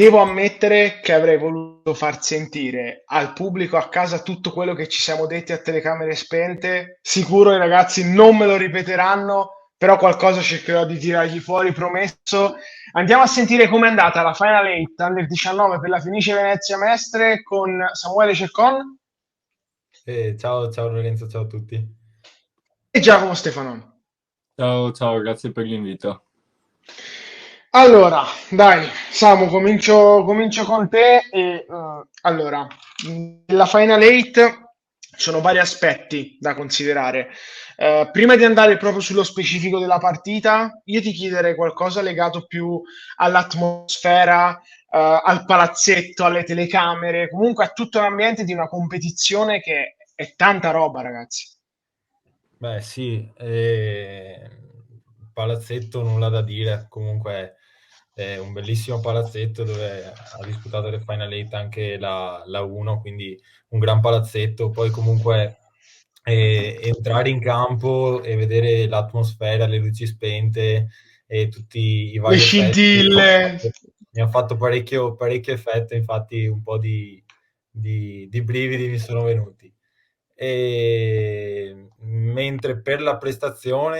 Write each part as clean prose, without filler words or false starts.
devo ammettere che avrei voluto far sentire al pubblico a casa tutto quello che ci siamo detti a telecamere spente. Sicuro i ragazzi non me lo ripeteranno, però qualcosa cercherò di tirargli fuori, promesso. Andiamo a sentire com'è andata la Final 8 Under 19 per la Fenice Venezia Mestre con Samuele Ceccon Ciao, ciao Lorenzo, ciao a tutti. e Giacomo Stefanoni. Ciao, ciao, grazie per l'invito. Allora, dai, Samu, comincio con te. Allora, la Final 8 sono vari aspetti da considerare. Prima di andare proprio sullo specifico della partita, io ti chiederei qualcosa legato più all'atmosfera, al palazzetto, alle telecamere, comunque a tutto l'ambiente di una competizione che è tanta roba, ragazzi. Beh, sì, palazzetto nulla da dire, comunque è un bellissimo palazzetto dove ha disputato le Final 8 anche la 1, quindi un gran palazzetto. Poi comunque entrare in campo e vedere l'atmosfera, le luci spente e tutti i Le vari effetti scintille. mi ha fatto parecchio effetto, infatti un po' di brividi mi sono venuti. Mentre per la prestazione,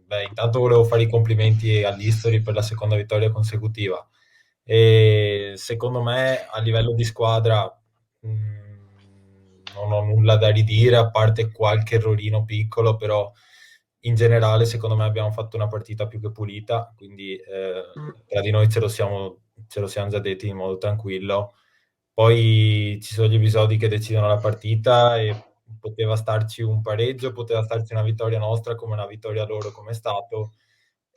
beh, intanto volevo fare i complimenti all'History per la seconda vittoria consecutiva. E secondo me, a livello di squadra, non ho nulla da ridire, a parte qualche errorino piccolo, però in generale, secondo me, abbiamo fatto una partita più che pulita, quindi tra di noi ce lo siamo già detti in modo tranquillo. Poi ci sono gli episodi che decidono la partita e poteva starci un pareggio, poteva starci una vittoria nostra come una vittoria loro come è stato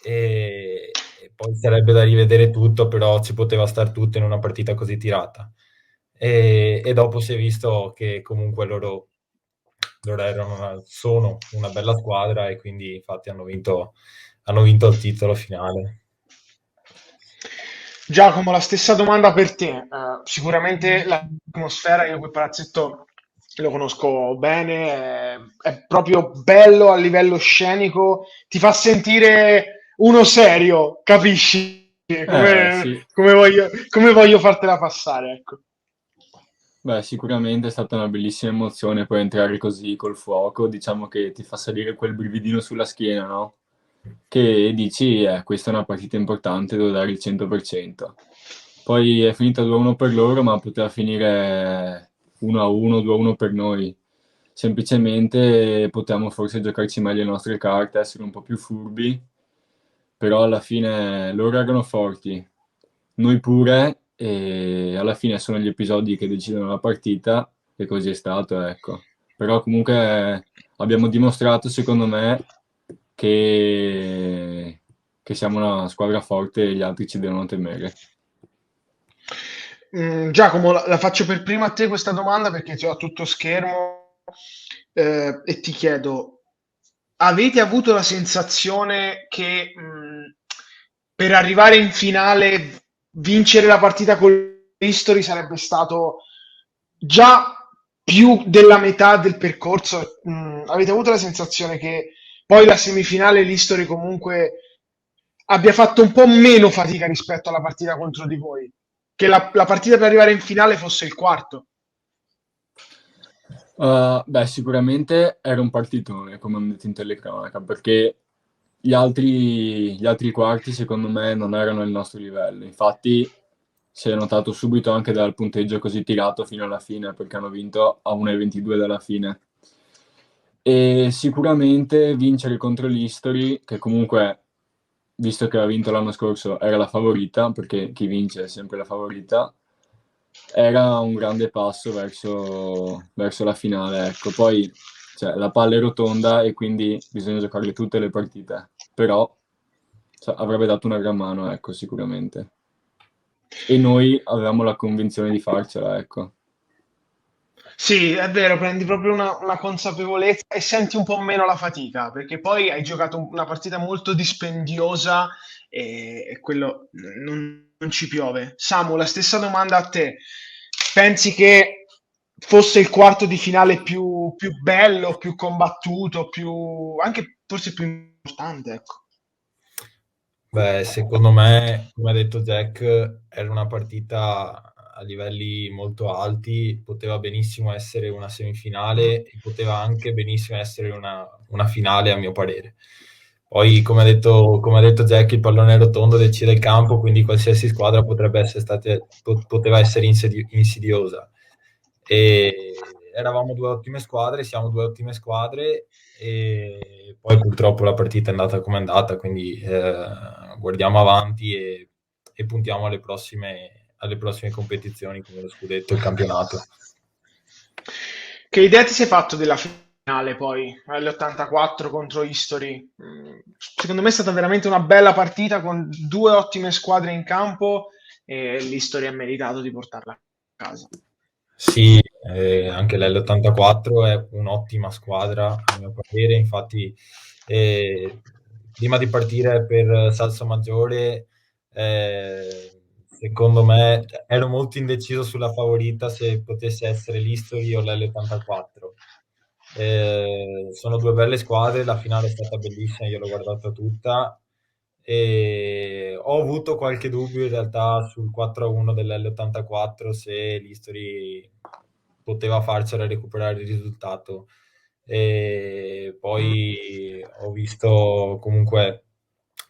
e poi sarebbe da rivedere tutto, però ci poteva star tutto in una partita così tirata. E dopo si è visto che comunque loro sono una bella squadra e quindi infatti hanno vinto il titolo finale. Giacomo, la stessa domanda per te. Sicuramente l'atmosfera, io quel palazzetto lo conosco bene, è proprio bello a livello scenico, ti fa sentire uno serio, capisci? Come, Sì, come voglio fartela passare, ecco. beh, sicuramente è stata una bellissima emozione poi entrare così col fuoco, diciamo che ti fa salire quel brividino sulla schiena, no? Che dici, questa è una partita importante, devo dare il 100%. Poi è finita 2-1 per loro, ma poteva finire 1-1, 2-1 per noi. Semplicemente potevamo forse giocarci meglio le nostre carte, essere un po' più furbi, però alla fine loro erano forti, noi pure, e alla fine sono gli episodi che decidono la partita, e così è stato, ecco. Però comunque abbiamo dimostrato, secondo me, che, che siamo una squadra forte e gli altri ci devono temere. Giacomo, la faccio per prima a te questa domanda perché ti ho a tutto schermo e ti chiedo, avete avuto la sensazione che per arrivare in finale vincere la partita con l'History sarebbe stato già più della metà del percorso? Avete avuto la sensazione che poi la semifinale l'History comunque abbia fatto un po' meno fatica rispetto alla partita contro di voi? Che la partita per arrivare in finale fosse il quarto. Beh, sicuramente era un partitone, come hanno detto in telecronaca, perché gli altri quarti, secondo me, non erano il nostro livello. Infatti, si è notato subito anche dal punteggio così tirato fino alla fine, perché hanno vinto a 1,22 dalla fine. E sicuramente vincere contro l'History, che comunque, visto che ha vinto l'anno scorso, era la favorita, perché chi vince è sempre la favorita, era un grande passo verso la finale, ecco. Poi, cioè, la palla è rotonda e quindi bisogna giocare tutte le partite, però cioè, avrebbe dato una gran mano, ecco, sicuramente. E noi avevamo la convinzione di farcela, ecco. Sì, è vero, prendi proprio una consapevolezza e senti un po' meno la fatica, perché poi hai giocato una partita molto dispendiosa e quello non ci piove. Samu, la stessa domanda a te. Pensi che fosse il quarto di finale più bello, più combattuto, anche forse più importante, ecco. Beh, secondo me, come ha detto Jack, era una partita a livelli molto alti, poteva benissimo essere una semifinale e poteva anche benissimo essere una finale, a mio parere. Poi, come ha detto Jack, il pallone rotondo decide il campo, quindi qualsiasi squadra poteva essere insidiosa. E eravamo due ottime squadre, siamo due ottime squadre e poi purtroppo la partita è andata come è andata, quindi guardiamo avanti e puntiamo alle prossime competizioni come lo scudetto e il campionato. Che idea ti sei fatto della finale poi, all'84 contro History? Secondo me è stata veramente una bella partita con due ottime squadre in campo e l'History ha meritato di portarla a casa. Sì, anche l'L84 è un'ottima squadra, a mio parere, infatti eh, prima di partire per Salsomaggiore, secondo me ero molto indeciso sulla favorita se potesse essere l'History o l'L84. Sono due belle squadre, la finale è stata bellissima, io l'ho guardata tutta e ho avuto qualche dubbio in realtà sul 4-1 dell'L84 se l'History poteva farcela recuperare il risultato. E poi ho visto comunque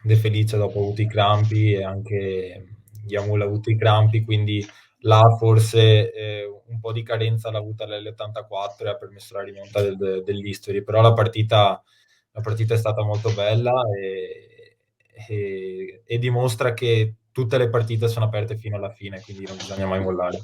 De Felice dopo ha avuto i crampi e anche Yamul ha avuto i crampi, quindi là forse un po' di carenza l'ha avuta l'L84 e ha permesso la rimonta dell'History, però la partita è stata molto bella e dimostra che tutte le partite sono aperte fino alla fine, quindi non bisogna mai mollare.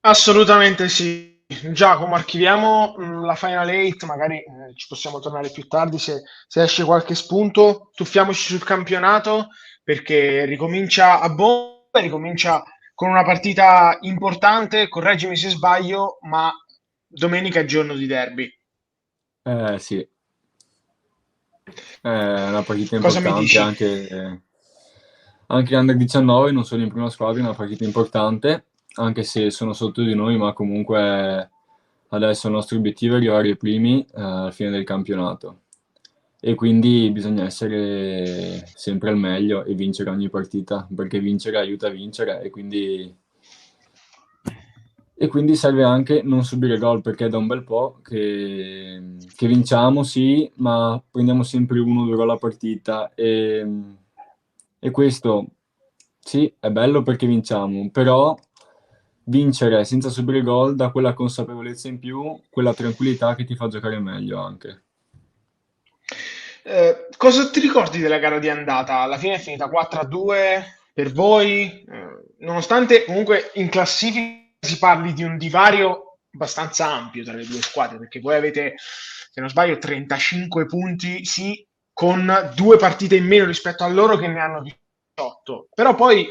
Assolutamente sì. Giacomo, archiviamo la Final 8, magari ci possiamo tornare più tardi se esce qualche spunto. Tuffiamoci sul campionato perché ricomincia a bomba, ricomincia con una partita importante, correggimi se sbaglio, ma domenica è giorno di derby. Sì, è una partita Cosa mi importante dici? anche l'Under 19 non sono in prima squadra, è una partita importante, anche se sono sotto di noi, ma comunque adesso il nostro obiettivo è arrivare ai primi alla fine del campionato. E quindi bisogna essere sempre al meglio e vincere ogni partita, perché vincere aiuta a vincere e quindi serve anche non subire gol, perché è da un bel po' che vinciamo, sì, ma prendiamo sempre uno o due gol a partita e questo sì, è bello perché vinciamo, però vincere senza subire gol dà quella consapevolezza in più, quella tranquillità che ti fa giocare meglio anche. Cosa ti ricordi della gara di andata? Alla fine è finita 4-2 per voi, nonostante comunque in classifica si parli di un divario abbastanza ampio tra le due squadre, perché voi avete, se non sbaglio, 35 punti, sì, con due partite in meno rispetto a loro che ne hanno 18. Però poi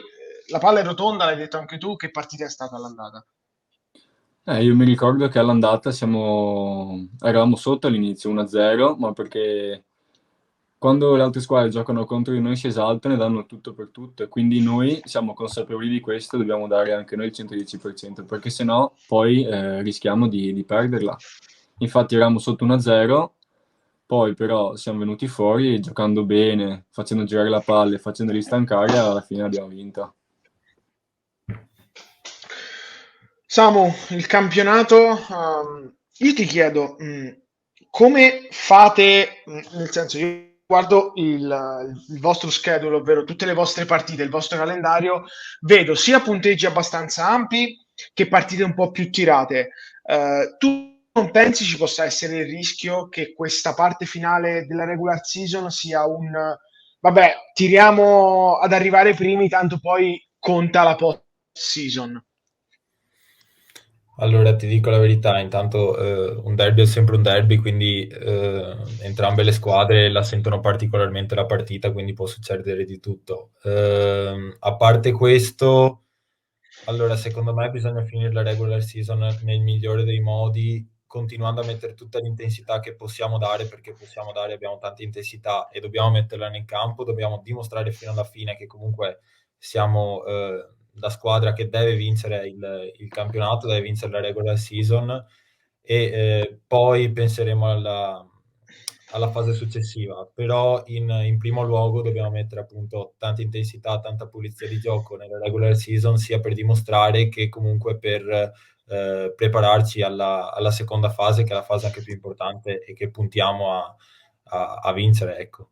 la palla è rotonda, l'hai detto anche tu, che partita è stata all'andata? Io mi ricordo che all'andata eravamo sotto all'inizio 1-0, ma perché quando le altre squadre giocano contro di noi si esaltano e danno tutto per tutto, e quindi noi siamo consapevoli di questo, dobbiamo dare anche noi il 110%, perché sennò poi rischiamo di perderla. Infatti eravamo sotto 1-0, poi però siamo venuti fuori e giocando bene, facendo girare la palla e facendoli stancare, alla fine abbiamo vinto. Samu, il campionato, io ti chiedo, come fate, nel senso, io guardo il vostro schedule, ovvero tutte le vostre partite, il vostro calendario, vedo sia punteggi abbastanza ampi che partite un po' più tirate. Tu non pensi ci possa essere il rischio che questa parte finale della regular season sia un, vabbè, tiriamo ad arrivare primi, tanto poi conta la post season? Allora, ti dico la verità, intanto un derby è sempre un derby, quindi entrambe le squadre la sentono particolarmente la partita, quindi può succedere di tutto. A parte questo, allora secondo me bisogna finire la regular season nel migliore dei modi, continuando a mettere tutta l'intensità che possiamo dare, perché possiamo dare, abbiamo tanta intensità e dobbiamo metterla nel campo, dobbiamo dimostrare fino alla fine che comunque siamo la squadra che deve vincere il campionato, deve vincere la regular season e poi penseremo alla fase successiva, però in primo luogo dobbiamo mettere appunto tanta intensità, tanta pulizia di gioco nella regular season, sia per dimostrare che comunque per prepararci alla seconda fase, che è la fase anche più importante e che puntiamo a vincere, ecco.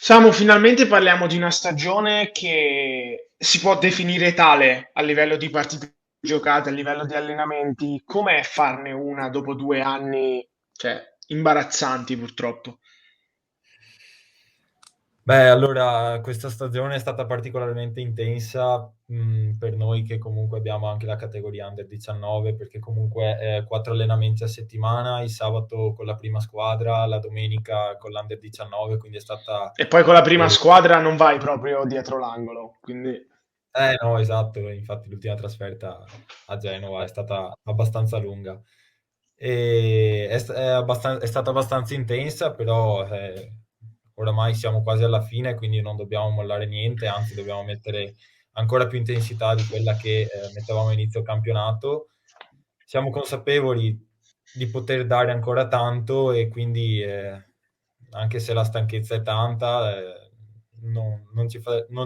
Samu, finalmente parliamo di una stagione che si può definire tale a livello di partite giocate, a livello di allenamenti. Com'è farne una dopo 2 anni, cioè, imbarazzanti purtroppo? Beh, allora, questa stagione è stata particolarmente intensa per noi che comunque abbiamo anche la categoria Under 19, perché comunque 4 allenamenti a settimana, il sabato con la prima squadra, la domenica con l'Under 19, quindi è stata... E poi con la prima eh, squadra non vai proprio dietro l'angolo, quindi no, esatto, infatti l'ultima trasferta a Genova è stata abbastanza lunga. E è stata abbastanza intensa, però oramai siamo quasi alla fine, quindi non dobbiamo mollare niente, anzi dobbiamo mettere ancora più intensità di quella che mettevamo a inizio campionato. Siamo consapevoli di poter dare ancora tanto e quindi anche se la stanchezza è tanta, non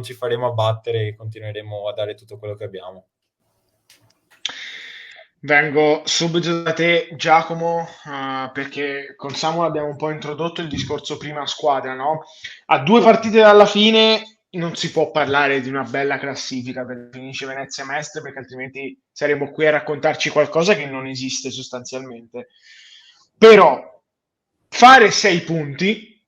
ci faremo abbattere e continueremo a dare tutto quello che abbiamo. vengo subito da te, Giacomo, perché con Samuel abbiamo un po' introdotto il discorso prima squadra, no? A 2 partite dalla fine non si può parlare di una bella classifica per finisce Venezia Mestre, perché altrimenti saremo qui a raccontarci qualcosa che non esiste sostanzialmente. Però fare 6 punti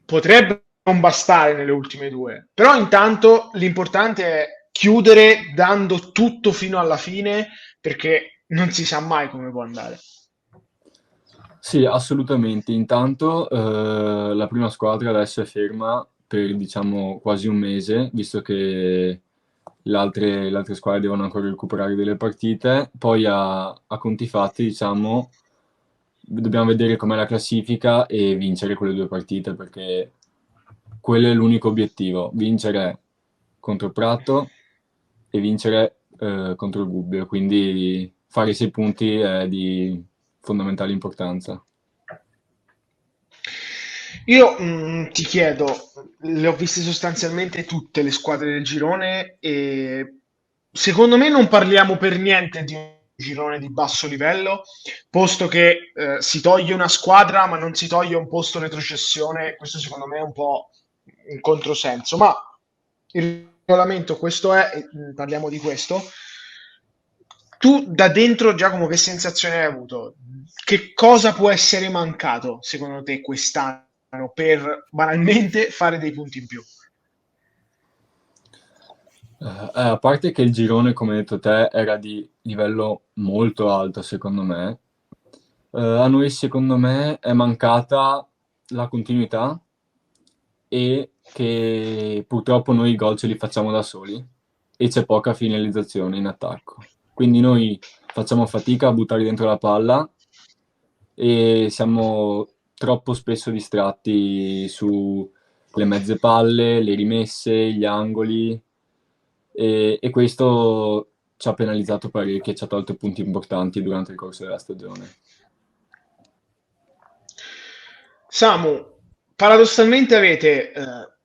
potrebbe non bastare nelle ultime due, però intanto l'importante è chiudere dando tutto fino alla fine perché non si sa mai come può andare. Sì, assolutamente. Intanto la prima squadra adesso è ferma per diciamo quasi un mese, visto che le altre squadre devono ancora recuperare delle partite. Poi a conti fatti, diciamo, dobbiamo vedere com'è la classifica e vincere quelle 2 partite, perché quello è l'unico obiettivo, vincere contro Prato e vincere contro il Gubbio, quindi fare 6 punti è di fondamentale importanza. Io ti chiedo, le ho viste sostanzialmente tutte le squadre del girone e secondo me non parliamo per niente di un girone di basso livello, posto che si toglie una squadra ma non si toglie un posto retrocessione, questo secondo me è un po' un controsenso, ma il regolamento questo è, e, parliamo di questo. Tu da dentro, Giacomo, che sensazione hai avuto? Che cosa può essere mancato, secondo te, quest'anno per banalmente fare dei punti in più? A parte che il girone, come hai detto te, era di livello molto alto, secondo me. A noi, secondo me, è mancata la continuità e che purtroppo noi i gol ce li facciamo da soli e c'è poca finalizzazione in attacco. Quindi noi facciamo fatica a buttare dentro la palla e siamo troppo spesso distratti sulle mezze palle, le rimesse, gli angoli e questo ci ha penalizzato parecchio e ci ha tolto punti importanti durante il corso della stagione. Samu, paradossalmente avete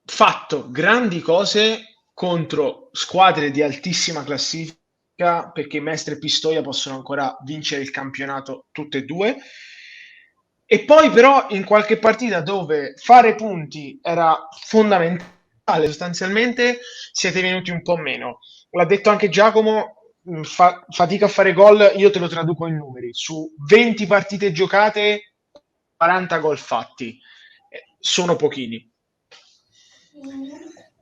fatto grandi cose contro squadre di altissima classifica, perché Mestre e Pistoia possono ancora vincere il campionato tutte e due. E poi però in qualche partita dove fare punti era fondamentale, sostanzialmente siete venuti un po' meno. L'ha detto anche Giacomo, fatica a fare gol, io te lo traduco in numeri. Su 20 partite giocate, 40 gol fatti. Sono pochini.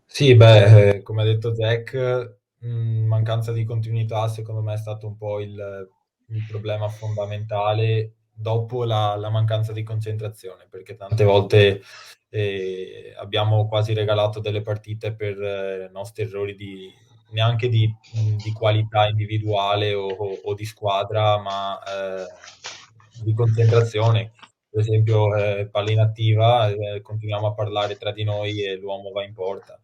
Sì, beh, come ha detto Jack, mancanza di continuità secondo me è stato un po' il problema fondamentale dopo la mancanza di concentrazione, perché tante volte abbiamo quasi regalato delle partite per nostri errori neanche di qualità individuale o di squadra, ma di concentrazione. Per esempio, palla inattiva, continuiamo a parlare tra di noi e l'uomo va in porta.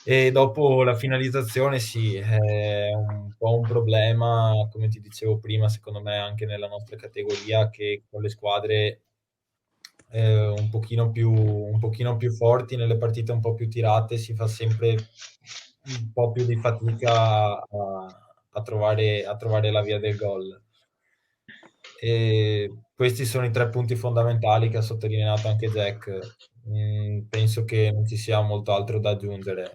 E dopo la finalizzazione sì, è un po' un problema, come ti dicevo prima, secondo me anche nella nostra categoria, che con le squadre un pochino più forti, nelle partite un po' più tirate, si fa sempre un po' più di fatica a trovare la via del gol. E questi sono i 3 punti fondamentali che ha sottolineato anche Jack. Penso che non ci sia molto altro da aggiungere.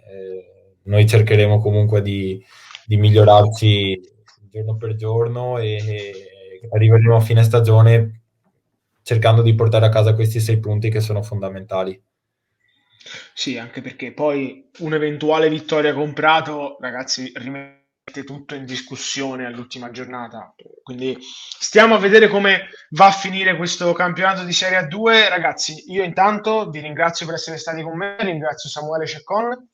Noi cercheremo comunque di migliorarci giorno per giorno e arriveremo a fine stagione cercando di portare a casa questi 6 punti che sono fondamentali. Sì, anche perché poi un'eventuale vittoria con Prato, ragazzi, rimette tutto in discussione all'ultima giornata. Quindi stiamo a vedere come va a finire questo campionato di Serie A2. Ragazzi, io intanto vi ringrazio per essere stati con me, ringrazio Samuele Ceccon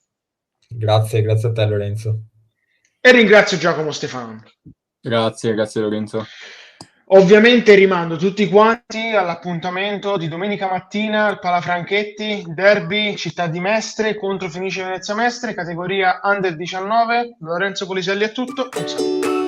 Grazie a te Lorenzo. e ringrazio Giacomo Stefano. Grazie Lorenzo. Ovviamente rimando tutti quanti all'appuntamento di domenica mattina al Palafranchetti, derby Città di Mestre contro Fenice Venezia Mestre, categoria Under 19. Lorenzo Poliselli è tutto, un saluto.